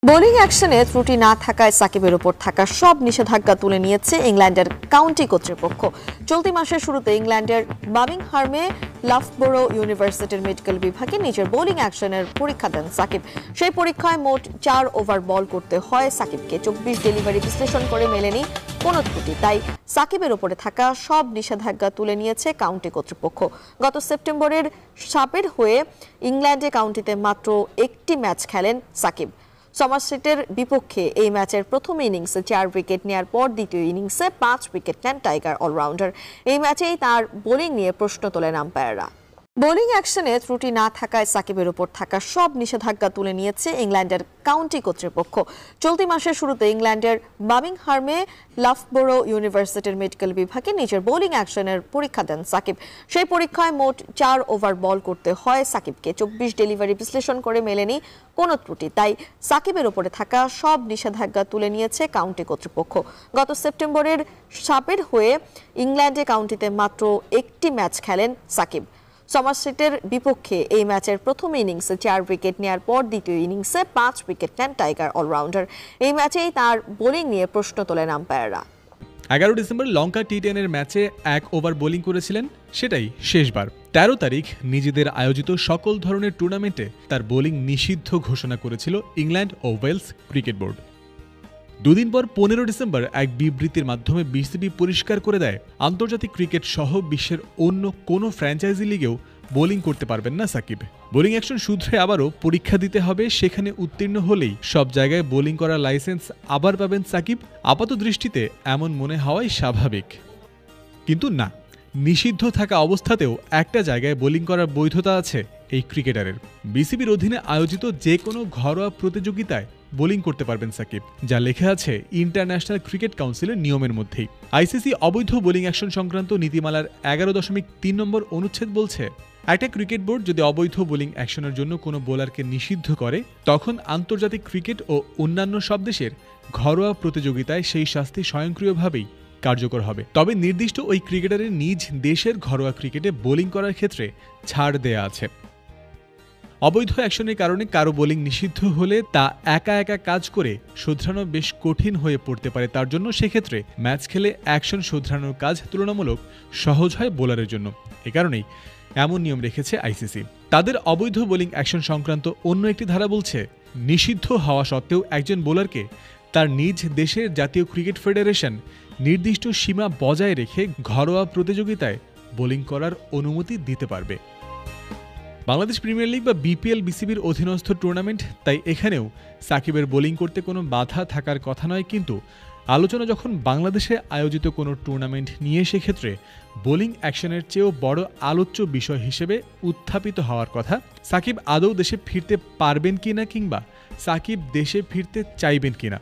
Bowling অ্যাকশনে ত্রুটি না থাকায় সাকিবের উপর থাকা সব নিষেধাজ্ঞা তুলে নিয়েছে ইংল্যান্ডের কাউন্টি কর্তৃপক্ষ। চলতি মাসের শুরুতে ইংল্যান্ডের বার্মিংহামে লাফবোরো ইউনিভার্সিটির মেডিকেল বিভাগে নিজের বোলিং অ্যাকশনের পরীক্ষা দেন সাকিব। সেই পরীক্ষায় মোট 4 ওভার বল করতে হয় সাকিবকে। 24 ডেলিভারি বিশ্লেষণ করে মেলেনি কোনো ত্রুটি, তাই সাকিবের উপরে থাকা সব নিষেধাজ্ঞা তুলে নিয়েছে কাউন্টি কর্তৃপক্ষ। গত সেপ্টেম্বরের সাপের হয়ে ইংল্যান্ডে কাউন্টিতে মাত্র একটি ম্যাচ খেলেন সাকিব। সমারসেটের বিপক্ষে এই ম্যাচের প্রথম ইনিংসে 4 উইকেট নেয়ার পর দ্বিতীয় ইনিংসে 5 উইকেট নেন টাইগার অলরাউন্ডার। এই ম্যাচেই তার বোলিং নিয়ে প্রশ্ন তোলেন আম্পায়াররা। বোলিং অ্যাকশনে ত্রুটি না থাকায় সাকিবের উপর থাকা সব নিষেধাজ্ঞা তুলে নিয়েছে ইংল্যান্ডের কাউন্টি কর্তৃপক্ষ। চলতি মাসের শুরুতে ইংল্যান্ডের বার্মিংহামে লাফবোরো ইউনিভার্সিটির মেডিকেল বিভাগে নিজের বোলিং অ্যাকশনের পরীক্ষা দেন সাকিব। সেই পরীক্ষায় মোট 4 ওভার বল করতে হয় সাকিবকে। 24 ডেলিভারি বিশ্লেষণ করে মেলেনি কোনো ত্রুটি, তাই সাকিবের উপরে থাকা সব নিষেধাজ্ঞা তুলে নিয়েছে কাউন্টি কর্তৃপক্ষ। গত সেপ্টেম্বরের সাপের হয়ে ইংল্যান্ডে কাউন্টিতে মাত্র একটি ম্যাচ খেলেন সাকিব। সমারসেটের বিপক্ষে এই ম্যাচের প্রথম ইনিংসে 4 উইকেট নেয়ার পর দ্বিতীয় ইনিংসে 5 উইকেট নেন টাইগার অলরাউন্ডার। এই ম্যাচেই তার বোলিং নিয়ে প্রশ্ন তোলেন আম্পায়াররা। 11 ডিসেম্বর লঙ্কা টি10 ম্যাচে 1 ওভার বোলিং করেছিলেন, সেটাই শেষবার। 13 তারিখ নিজেদের আয়োজিত সকল ধরনের টুর্নামেন্টে তার বোলিং নিষিদ্ধ ঘোষণা করেছিল ইংল্যান্ড ও ওয়েলস ক্রিকেট বোর্ড। দুদিন পর 15 ডিসেম্বর এক বিবৃতির মাধ্যমে বিসিবি পরিষ্কার করে দেয়, আন্তর্জাতিক ক্রিকেট সহ বিশ্বের অন্য কোনো ফ্র্যাঞ্চাইজি লিগেও বোলিং করতে পারবেন না সাকিব। বোলিং অ্যাকশন সূত্রে আবারও পরীক্ষা দিতে হবে, সেখানে উত্তীর্ণ হলেই সব জায়গায় বোলিং করার লাইসেন্স আবার পাবেন সাকিব। আপাত দৃষ্টিতে এমন মনে হওয়াই স্বাভাবিক, কিন্তু না, নিষিদ্ধ থাকা অবস্থাতেও একটা জায়গায় বোলিং করার বৈধতা আছে এই ক্রিকেটারের। বিসিবির অধীনে আয়োজিত যে কোনো ঘরোয়া প্রতিযোগিতায় বোলিং করতে পারবেন সাকিব, যা লেখা আছে ইন্টারন্যাশনাল ক্রিকেট কাউন্সিলের নিয়মের মধ্যেই। আইসিসি অবৈধ বোলিং অ্যাকশন সংক্রান্ত নীতিমালার 11.3 নম্বর অনুচ্ছেদ বলছে, একটা ক্রিকেট বোর্ড যদি অবৈধ বোলিং অ্যাকশনের জন্য কোনো বোলারকে নিষিদ্ধ করে, তখন আন্তর্জাতিক ক্রিকেট ও অন্যান্য সব দেশের ঘরোয়া প্রতিযোগিতায় সেই শাস্তি স্বয়ংক্রিয়ভাবেই কার্যকর হবে। তবে নির্দিষ্ট ওই ক্রিকেটারের নিজ দেশের ঘরোয়া ক্রিকেটে বোলিং করার ক্ষেত্রে ছাড় দেয়া আছে। অবৈধ অ্যাকশনের কারণে কারো বোলিং নিষিদ্ধ হলে তা একা একা কাজ করে শোধরানো বেশ কঠিন হয়ে পড়তে পারে তার জন্য। সেক্ষেত্রে ম্যাচ খেলে অ্যাকশন শোধরানোর কাজ তুলনামূলক সহজ হয় বোলারের জন্য। এ কারণেই এমন নিয়ম রেখেছে আইসিসি। তাদের অবৈধ বোলিং অ্যাকশন সংক্রান্ত অন্য একটি ধারা বলছে, নিষিদ্ধ হওয়া সত্ত্বেও একজন বোলারকে তার নিজ দেশের জাতীয় ক্রিকেট ফেডারেশন নির্দিষ্ট সীমা বজায় রেখে ঘরোয়া প্রতিযোগিতায় বোলিং করার অনুমতি দিতে পারবে। বাংলাদেশ প্রিমিয়ার লিগ বা বিপিএল বিসিবির অধীনস্থ টুর্নামেন্ট, তাই এখানেও সাকিবের বোলিং করতে কোনো বাধা থাকার কথা নয়। কিন্তু আলোচনা যখন বাংলাদেশে আয়োজিত কোনো টুর্নামেন্ট নিয়ে, সেক্ষেত্রে বোলিং অ্যাকশনের চেয়েও বড় আলোচ্য বিষয় হিসেবে উত্থাপিত হওয়ার কথা সাকিব আদৌ দেশে ফিরতে পারবেন কিনা, কিংবা সাকিব দেশে ফিরতে চাইবেন কিনা।